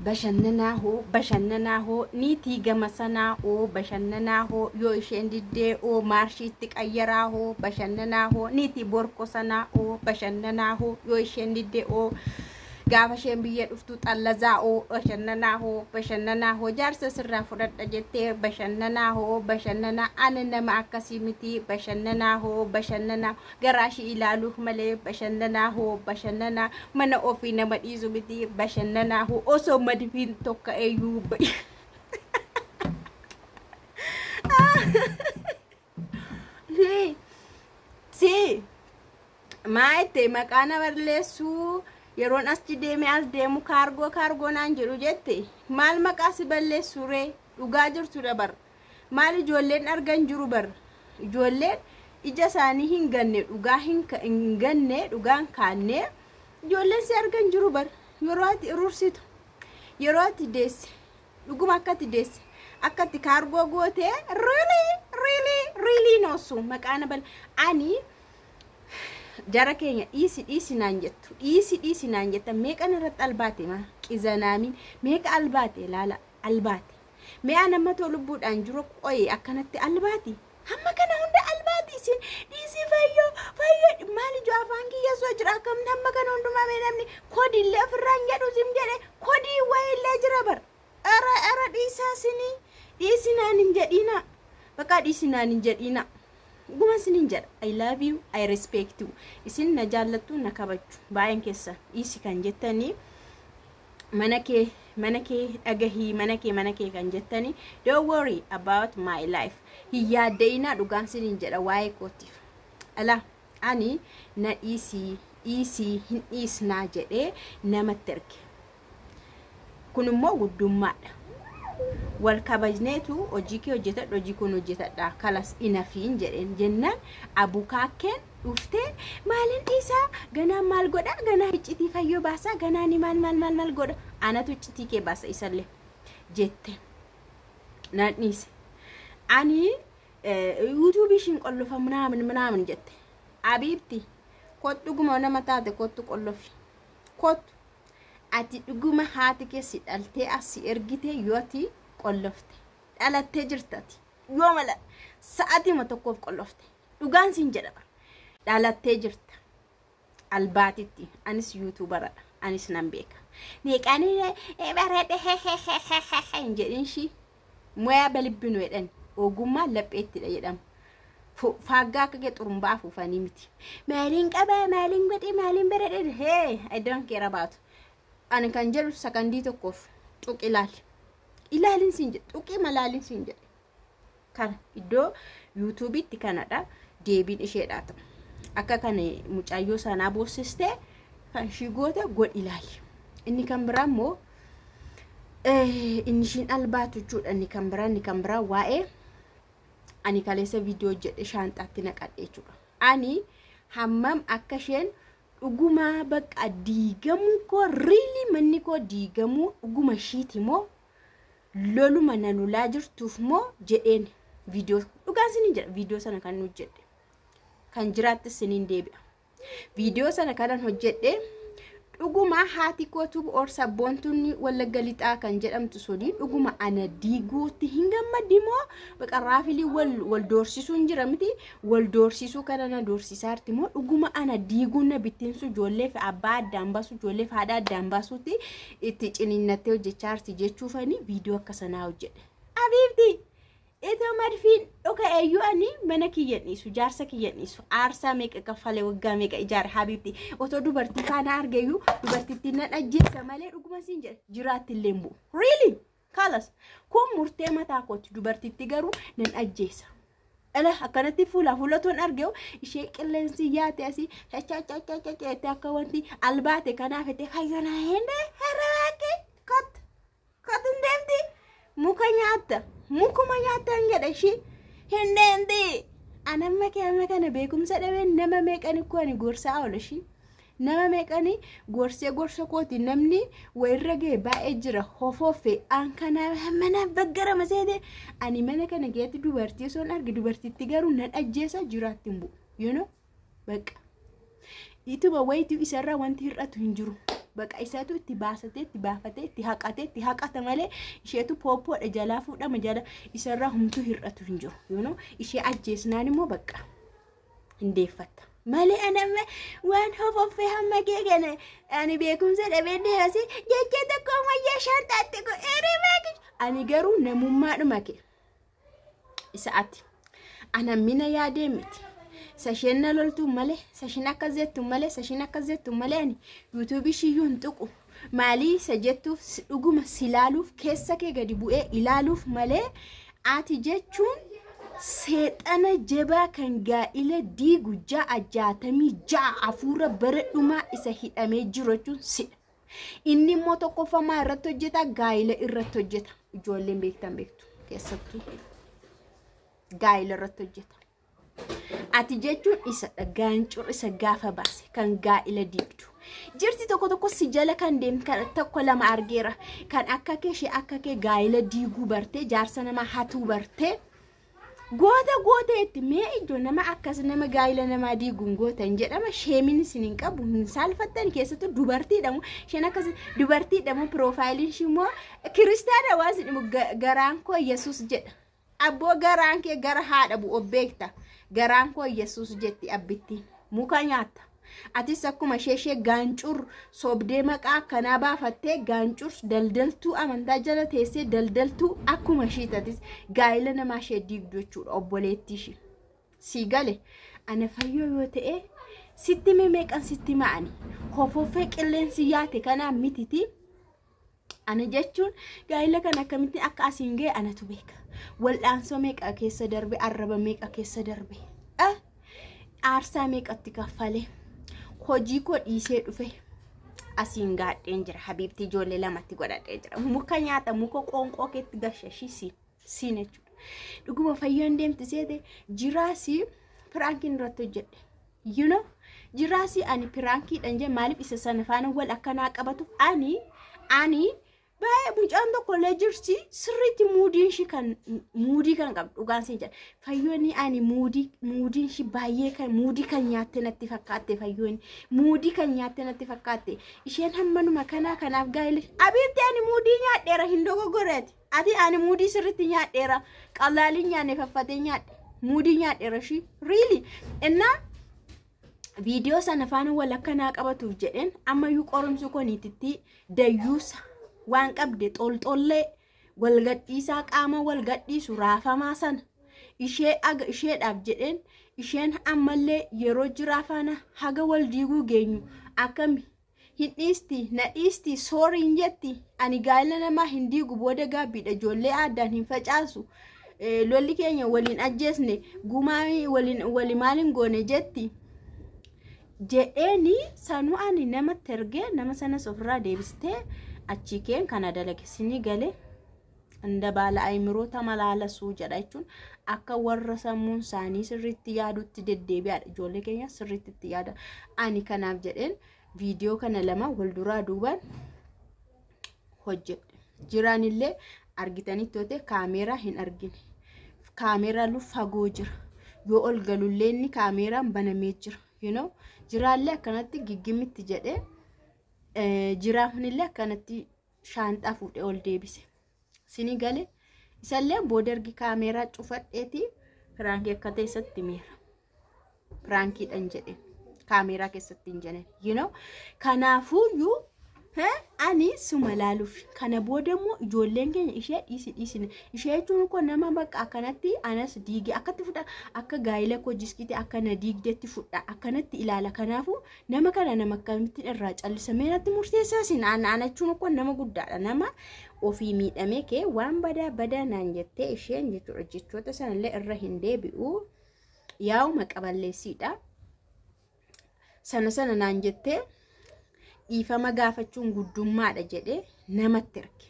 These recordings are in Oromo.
bashannanaaho niitii gamasanaaho bashannanaaho yoo isheen diddee oo maarshiitti qayyaraaho bashannanaaho niitii borkosanaaho bashannanaaho yoo isheen diddee oo gaafa isheen biyya dhuftu xallazaa'oo bashannanaaho jaarsa sirraa fudhadha jettee bashannanaa ana nama akkasii miti bashannanaaho garaashi ilaaluuf malee bashannanaa mana ofii nama dhiisu miti bashannanaaho osoo madifiin tokko eeyyuu si maayete maqaana balleessuu yeroon as deemu kaargoo naan jedhu jette maal maqaasi balleessuu ree dhugaa jirtu dabar maal ijoolleen argan jiru bar ijoolleen ija isaanii hin ganne dhugaa hin ganne dhugaan kaanne ijoolleen si argan jiru bar yeroo ati urursitu yeroo ati deesse dhuguma akkati kaargoo goote really noosu maqaana bal ani jara keenya dhiisi naan jetta meeqan irratti albaate ma qizanaamin meeqa albaate laala albaate mee nama tolubbuudhaan jiru qoye akkanatti albaati hamma kana hunda albaati isin dhiisi fayyo maali jo afaan kiyya soo jira akkam hamma kana hundumaa mee namni kodillee ofirraan jedhu sim jedhe kodii wayillee jira bar ara dhiisaa sinii dhiisi naan hin jedhina bakka dhiisi naan hin jedhina guma sinin jedha I love you I respect you isin na jaallattu na kabaju baay'een keessa isi kan jettani mana kee dhagahi mana kee kan jettani don't worry about my life hiyyaaddeina dhugaan sinin jedha waa'ee kootiif ala ani na isi hin isna jedhee namatti erge kun immoo guddummaadha wal kabajneetu hojii kee hojjetadha hojii kun hojjetadha kalas inafiin jedheen jennaan abukaakeen dhuftee maalin isaa ganaa maal godha ganaa iccitii fayyoo baasa ganaa ni maal godha anatu iccitii kee baasa isallee jette naanniise ani YouTube shin qollofa ምናምን jette abiibti kottu dhuguma nama taate kottu qollofi kottu ati dhuguma haati keessi dhaltee asi ergite yooti qollofte dhalattee jirtati yoo mala sa'aatii ma tokkoof qollofte dhugaan sin jedha dhalattee jirta albaatitti anis YouTuberadha anis nan beeka meeqanii barade hin jedhin shi moya balibbinu jedhan ogummaa lapheettidha jedhama faaggaa akka xurumbaa afuufanii miti maaliin qaba maaliin godhe maaliin barade I don't care about ani kan jedhu sakandii tokkoof tuq ilaalin sin jedhe tuqi malaalin sin jedhe kan iddoo YouTube'itti kanadha deebiin isheedhaata akka kan mucayyoo sanaa boossiste kan shigoota god ilaali inni kan biraa immoo inni shin albaatu jechuudha inni kan biraa waa'ee ani kaleessa viidiyoo jedhe shaanxaatti naqadhe jechuudha ani hammam akka isheen dhuguma bakka diigamu ko really manni ko diigamu dhuguma shiiti moo loluma nanulaa jirtuuf moo jedheen viidiyoo dhugaan sinin jedha viidiyoo sana kan hojjedhe kan jiraatti sinin deebi'a viidiyoo sana kan hojjedhe dhuguma haati kootu or sabboontunni walla galixaa kan jedhamtu sodi dhuguma ana diiguutti hin gammadimoo baqa raafili wal doorsisuun jira miti wal doorsisuu kana na doorsisaarti moo dhuguma ana diiguun na bittinsu ijoolleef abbaa addaan baasu ijoolleef haadha addaan baasuutti itti ciniinnattee hojjechaarti jechuufani viidiyoo akka sanaa hojjedhe abiibti ito marfiin dhoka eeyyuu ani mana kiyyaniisu jaarsa kiyyaniisu aarsaa meeqa kaffalee waggaa meeqa ijaare habiibti otoo dubartii kana argeeyyuu dubartittii nan ajjeessa malee dhuguma siin jedhe jiraatti illee bu'u really kalas kun murtee mataa kooti dubartittii garuu nan ajjeessa ala akkanatti fuulatoon argeewu ishee qilleensi yaate asii chachachachachachaate akka wanti albaate kanaaf ete fayyana hende haraake kot hindeemti muka nyaatta mukuma nyaatan jedha shi hindeemti anamma kana beekumsa dhabe nama meeqani ko ani gorsa awla shi nama meeqani gorsa kooti namni wayirra gee baay'ee jira hofofe an kana mana baggara maseete ani mana kana geetti dubartii soon argi dubartitti garuu nan ajjeesa jiraatti mbu you know baqa ituma wayitu isarra wanti hir'atu hin jiru Baqa isaatu itti baasatee itti baafatee itti haqatee itti haqata malee isheetu pooppoodha jalaa fuudhama jala isarraa humtuu hir'atu hin jiru. Yoo ishee ajjeesnaan immoo baqa hindeeffatta. Malee anama waan hofoffee hamma geegana ani beekumsa dhabee deebasi jecha tokko mayyaa shantaatti go erimeeki ani garuu namummaadhuma kee isa ati anamina yaadee miti. Sashina loltu male sashina kazetu male sashina kazetu male ani YouTube shiyuun tuqu mali sajettuuf dhuguma silaaluuf keessa kee gadi bu'ee ilaaluuf male ati jechuun seexana jabaa kan gaa'ila diigu ja'a 66 afuura baradhumaa isa hidhamee jiru jechuun sidha. Inni immoo tokkoffamaa irratti hojjeta gaa'ila irratti hojjeta. Ijoolleen beektan beektu keessattuu gaa'ila irratti hojjeta. Ati jechuun isa dhagaancur isa gaafa baase kan gaa'ila diigdu. Jirti tokko si jala kan deemtu kan tokko lama argeera kan akka kee shee akka kee gaa'ila diiguu bartee jaarsa nama hatuu bartee goota itti mee iddoo nama akkas nama gaa'ila nama diiguun goota hin jedhama sheemin isin hin qabu hin saalfattan keessattuu dubartiidhamu sheen akkas dubartiidhamu piroofaayiliin shimmoo kiristaana waan sidhimu garaan koo Yesuus jedha. Abboo garaan kee gara haadha bu'oo beekta. Garaan koo Yesuus jetti abbittiin muka nyaata. Atis akkuma sheeshee gaancur sobdee maqaa kanaa baafattee gaancur daldaltuu amantaa jala teessee daldaltuu akkuma shiitatis gaa'ila namaa ishee diigdu jechuudha obboleettii ishee. Si gale ana fayyoo yoo ta'e sitti meeqan sitti ma'ani hofoffee qilleensi yaate kanaa mititi. Ana jechuun gaa'ila kan akkamitti akka asiin ga'e anatu beeka. Wal'aansoo meeqa keessa darbe arraba meeqa keessa darbe aarsaa meeqatti kaffalee hojii koo dhiisee dhufe asiin gaadheen jira habiibti ijoollee lamatti godhadhee jira muka nyaata muka qoonqoo keetti gashashii siin jechuudha. Dhuguma fayyoon deemti seete jiraasii piraankiin irratti hojjedhe jiraasii ani piraankiidhaan jee maaliif isa sana faana wal akkanaa qabatu ani baay'ee mucaan tokko illee jirti sirriitti muudii kan qabdu dhugaan siin jedha fayyoonni ani muudii shi baay'ee kan muudii kan nyaatte natti fakkaatte fayyoonni muudii kan nyaatte natti fakkaatte isheen hammanuma kanaaf gaa'ila abiibti ani muudii nyaadheera hin dogoggoreeti ati ani muudii sirriitti nyaadheera qalaalii nyaanne faffatee nyaadhe muudii nyaadheera shi really innaa viidiyoo sana faana wal akkanaa qabatuuf jedheen ammayyuu qorumsu koniititti dayyuusa waan qabde xolxollee walgadhiisaa qaama walgadhiisu raafamaa sana isheedhaaf jedheen isheen ammallee yeroo jiraafaana haga wal diiguu geenyu akkami hin dhiisti na dhiisti sooriin jetti ani gaa'ila namaa hin diigu booda gaabbiidha ijoollee addaan hin facaasu lolli keenya waliin ajjeesne gumaa wali maaliin goone jetti jedheeni sanuu ani namatti ergee nama sanas ofirraa deebistee achikeen kana dalagesini gale anda baala aymiroota malaalasuu jedha jechuun akka warra sammuun isaanii sirriitti yaadutti deddeebi'aadha ijoollee keenya sirriitti yaada ani kanaaf jedheen viidiyoo kana lama wal duraa duubaan hojjedhe jiraanillee argitanitti yoo ta'e kaameeraa hin argine kaameeraa lu fagoo jira yoo ol galullee inni kaameeraan banamee jira jiraallee akkanatti giggimitti jedhee jiraafnillee akkanatti shaanxaa fuudhee ol deebise sini gale isallee boodargi kaameeraa cufadheeti piraankii akka teessatti miira piraankiidhaan jedhe kaameeraa keessatti hin jenne kanaafuyyuu ani suma laaluuf kana boodammoo ijoolleen keenya ishee dhiisine ishee jechuun kun nama bakka akkanatti anas diige akkatti fudha akka gaa'ila koo jiskite akka na diigdetti fudha akkanatti ilaala kanaafu nama kana nama akkamitti irraa callisamee natti murteessaa sin ana jechuun kun nama guddaadha nama ofii miidhamee kee waan badaa naan jettee isheen jechuudha jechoota sanallee irra hin deebi'u yaa'uma qaballeessiidha sana naan jettee ifama gaafachuun guddummaadha jedhee namatti erge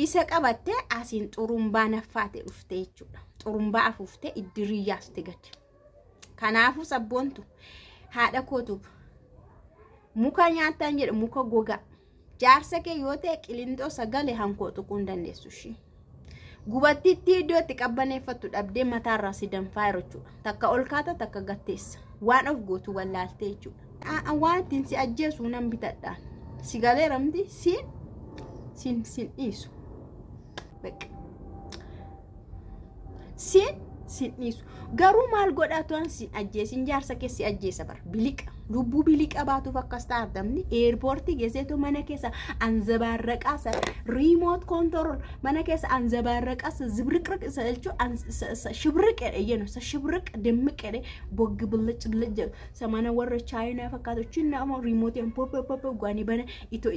isa qabatte asiin xurumbaa naffaate dhufte jechuudha xurumbaa afuufte iddiriyyaasti gad kanaafu sabboontu haadha kootuuf muka nyaataan jedhe muka gogaa jaarsa kee yoo ta'e qilintoo sagalee hankoo tuquun dandeessu shi Gubattitti iddoo itti qabbaneeffattu dhabdee mataarraa si danfaa jechuudha. Takka ol kaata takka gatteessa. Waan of gootu wallaaltee jechuudha. Waan ittiin si ajjeesu nan bitadhaan. Si galeeramti sin dhiisu. Sin dhiisu. Garuu maal godhaa tu'an sin ajjeesin jaarsa keessi ajjeesa bara. Biliqa. Lubbuu biliqa baatuuf akkas taa'atamni eerpoortii geesseetu mana keessa anzabaarraqaasa riimoot koontorol mana keessa anzabaarraqaasa zibriqriq isa jechuun shibriqedha yennu isa shibriq dimmiqedha boggi bullachillee samana warra chaayinaa fakkaatu chinnaama riimootiin poppopop gwani bana itoo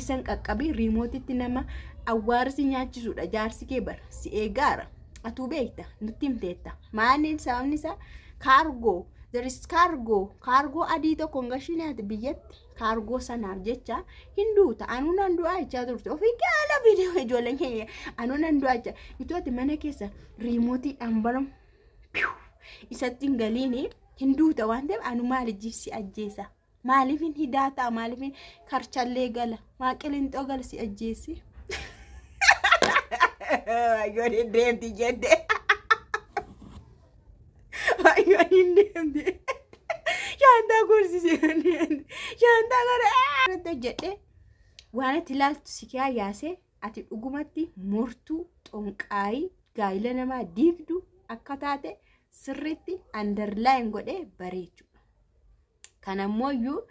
isan qaqqabii riimootitti nama awwaarsi nyaachisuudha jaarsi kee bara si eegaara atuu beekta nutti himteetta maaliin sababni isaa kaargoo. There is cargo adito kongashinat biyyatti cargo sanaaf jecha hinduuta anuunan du'aa jechaa turte ofii gaala video ijoolleen keenya anuunan du'aa jecha itooti mana keessa riimootii dhambalam isatti hin galiini hinduuta waan ta'eef anu maaliif si ajjeesa maaliif hin hidaata maaliif hin karchallee gala maaqilinxoo gala si ajjeesi ayoon hin deemti jedhe Shanta kursi shanta gara jedhe waan itti ilaaltu si kiyaa yaase ati dhugumatti murtuu xonqaayii gaa'ila namaa diigdu akka taate sirriitti underline godhee bareechuudha. Kanammoo iyyuu